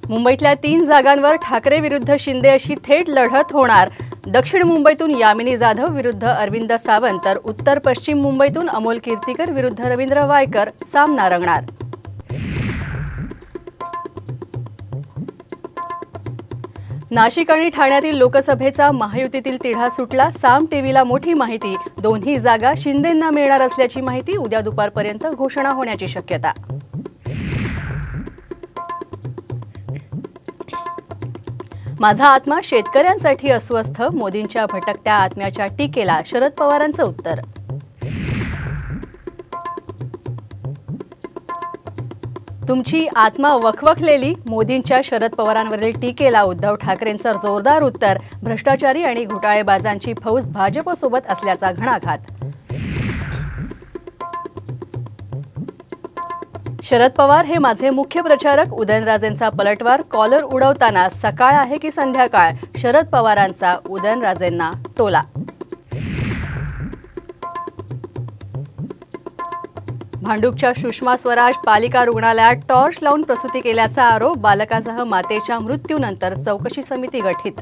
मुंबईतल्या 3 जागांवर ठाकरे विरुद्ध शिंदे अशी थेट लढत होणार। दक्षिण मुंबईतून यामिनी जाधव विरुद्ध अरविंद सावंत तर उत्तर पश्चिम मुंबईतून अमोल कीर्तीकर विरुद्ध रवींद्र वायकर सामना रंगणार। नाशिक आणि ठाण्यातील लोकसभेचा महायुतीतील तिढा सुटला। साम टीव्हीला मोठी माहिती, दोन्ही जागा शिंदेंना मिळणार असल्याची माहिती। उद्या दुपारपर्यंत घोषणा होण्याची शक्यता। माझा आत्मा शेतकऱ्यांसाठी अस्वस्थ, मोदींच्या भटकत्या आत्म्याच्या टीकेला शरद पवारांचं उत्तर। तुमची आत्मा वखवखलेली, मोदींच्या शरद पवारांवरील टीकेला उद्धव ठाकरेंचं जोरदार उत्तर। भ्रष्टाचारी आणि घोटाळेबाजांची फौज भाजपसोबत असल्याचा घणाघात। शरद पवार हे माझे मुख्य प्रचारक, उदयनराजेंचा पलटवार। कॉलर उडवताना सकाळ आहे की संध्याकाळ, शरद पवारांचा उदयनराजेंना टोला। भांडूपच्या सुषमा स्वराज पालिका रुग्णालयात टॉर्च लावून प्रसूती केल्याचा आरोप। बालकासह मातेच्या मृत्यूनंतर चौकशी समिती गठीत।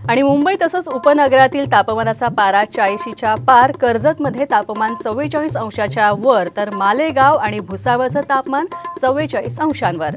आणि मुंबई तसंच उपनगरातील तापमानाचा पारा 40च्या पार। कर्जतमध्ये तापमान 44 अंशाच्या वर तर मालेगाव आणि भुसावळचं तापमान 44 अंशांवर।